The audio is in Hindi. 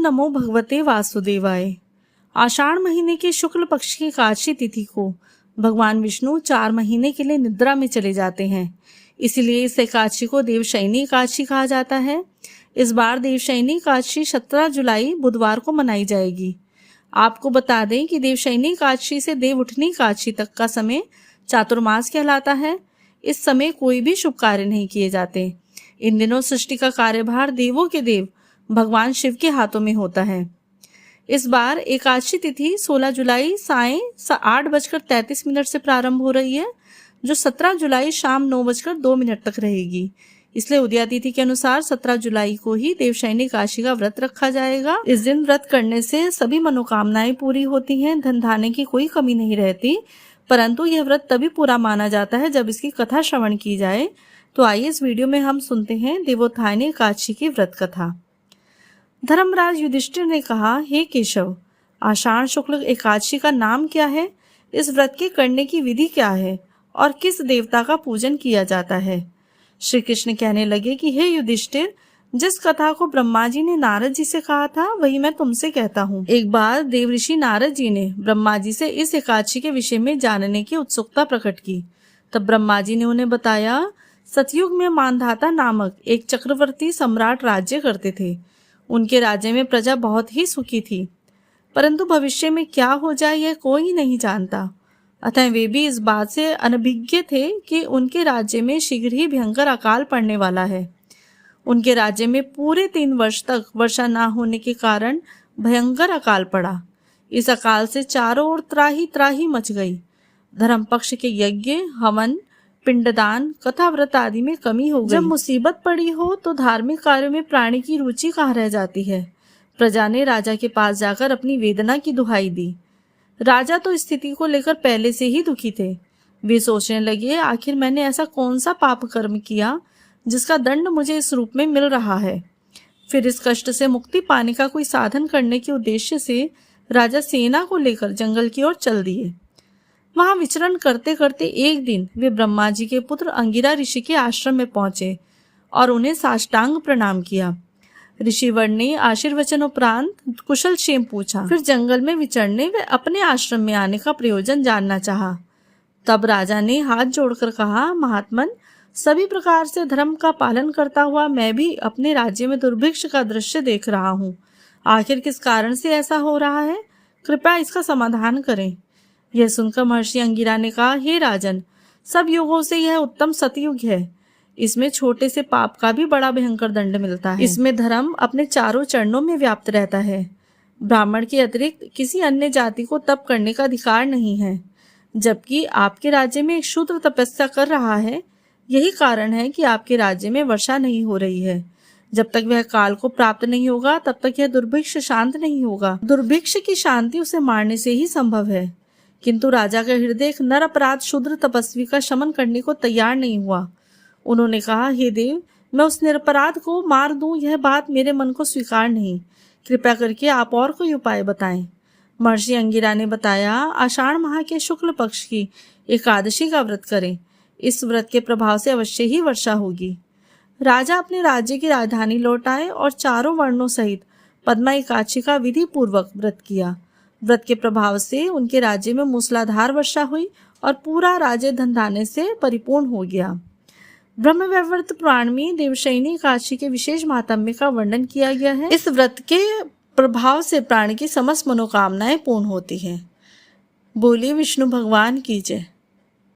नमो भगवते वासुदेवाय। आषाढ़ महीने के शुक्ल पक्ष की एकादशी तिथि को भगवान विष्णु 4 महीने के लिए निद्रा में चले जाते हैं, इसलिए इस एकादशी को देवशयनी एकादशी कहा जाता है। इस बार देवशयनी एकादशी 17 जुलाई बुधवार को मनाई जाएगी। आपको बता दें कि देवशयनी एकादशी से देव उठनी एकादशी तक का समय चातुर्मास कहलाता है। इस समय कोई भी शुभ कार्य नहीं किए जाते। इन दिनों सृष्टि का कार्यभार देवों के देव भगवान शिव के हाथों में होता है। इस बार एकादशी तिथि 16 जुलाई सायं 8:33 से प्रारंभ हो रही है, जो 17 जुलाई शाम 9:02 तक रहेगी। इसलिए उदया तिथि के अनुसार 17 जुलाई को ही देवशयनी एकादशी का व्रत रखा जाएगा। इस दिन व्रत करने से सभी मनोकामनाएं पूरी होती हैं, धन धान्य की कोई कमी नहीं रहती। परंतु यह व्रत तभी पूरा माना जाता है जब इसकी कथा श्रवण की जाए। तो आइए इस वीडियो में हम सुनते हैं देवोत्थानी एकादशी की व्रत कथा। धर्मराज युधिष्ठिर ने कहा, हे केशव, आषाढ़ शुक्ल एकादशी का नाम क्या है, इस व्रत के करने की विधि क्या है और किस देवता का पूजन किया जाता है। श्री कृष्ण कहने लगे कि हे युधिष्ठिर, जिस कथा को ब्रह्मा जी ने नारद जी से कहा था वही मैं तुमसे कहता हूँ। एक बार देवऋषि नारद जी ने ब्रह्मा जी से इस एकादशी के विषय में जानने की उत्सुकता प्रकट की। तब ब्रह्मा जी ने उन्हें बताया, सतयुग में मानधाता नामक एक चक्रवर्ती सम्राट राज्य करते थे। उनके राज्य में प्रजा बहुत ही सुखी थी, परंतु भविष्य में क्या हो जाए यह कोई नहीं जानता। अतः वे भी इस बात से अनभिज्ञ थे कि उनके राज्य में शीघ्र ही भयंकर अकाल पड़ने वाला है। उनके राज्य में पूरे 3 वर्ष तक वर्षा न होने के कारण भयंकर अकाल पड़ा। इस अकाल से चारों ओर त्राही त्राही मच गई। धर्म पक्ष के यज्ञ, हवन, पिंडदान, कथा व्रत आदि में कमी हो गई। जब मुसीबत पड़ी हो तो धार्मिक कार्यों में प्राणी की रुचि कहाँ रह जाती है। प्रजा ने राजा के पास जाकर अपनी वेदना की दुहाई दी। राजा तो स्थिति को लेकर पहले से ही दुखी थे। वे सोचने लगे, आखिर मैंने ऐसा कौन सा पाप कर्म किया जिसका दंड मुझे इस रूप में मिल रहा है। फिर इस कष्ट से मुक्ति पाने का कोई साधन करने के उद्देश्य से राजा सेना को लेकर जंगल की ओर चल दिए। वहां विचरण करते करते एक दिन वे ब्रह्मा जी के पुत्र अंगिरा ऋषि के आश्रम में पहुंचे और उन्हें साष्टांग प्रणाम किया। ऋषिवर ने आशीर्वचन उपरांत कुशल क्षेम पूछा। फिर जंगल में विचरने वे अपने आश्रम में आने का प्रयोजन जानना चाहा। तब राजा ने हाथ जोड़कर कहा, महात्मन, सभी प्रकार से धर्म का पालन करता हुआ मैं भी अपने राज्य में दुर्भिक्ष का दृश्य देख रहा हूँ। आखिर किस कारण से ऐसा हो रहा है, कृपया इसका समाधान करें। यह सुनकर महर्षि अंगिरा ने कहा, हे राजन, सब युगों से यह उत्तम सतयुग है। इसमें छोटे से पाप का भी बड़ा भयंकर दंड मिलता है। इसमें धर्म अपने चारों चरणों में व्याप्त रहता है। ब्राह्मण के अतिरिक्त किसी अन्य जाति को तप करने का अधिकार नहीं है, जबकि आपके राज्य में एक शूद्र तपस्या कर रहा है। यही कारण है कि आपके राज्य में वर्षा नहीं हो रही है। जब तक वह काल को प्राप्त नहीं होगा तब तक यह दुर्भिक्ष शांत नहीं होगा। दुर्भिक्ष की शांति उसे मारने से ही संभव है। किंतु राजा का हृदय एक नर अपराध शूद्र तपस्वी का शमन करने को तैयार नहीं हुआ। उन्होंने कहा, हे देव, मैं उस निरपराध को मार दूं, यह बात मेरे मन को स्वीकार नहीं। कृपया करके आप और कोई उपाय बताएं। महर्षि अंगिरा ने बताया, आषाढ़ माह के शुक्ल पक्ष की एकादशी का व्रत करें। इस व्रत के प्रभाव से अवश्य ही वर्षा होगी। राजा अपने राज्य की राजधानी लौट आए और चारों वर्णों सहित पद्मा एकादशी का विधि पूर्वक व्रत किया। व्रत के प्रभाव से उनके राज्य में मूसलाधार वर्षा हुई और पूरा राज्य धन धान्य से परिपूर्ण हो गया। ब्रह्मवैवर्त पुराण में देवशयनी एकादशी के विशेष महात्म्य का वर्णन किया गया है। इस व्रत के प्रभाव से प्राणी की समस्त मनोकामनाएं पूर्ण होती हैं। बोलिए विष्णु भगवान की जय।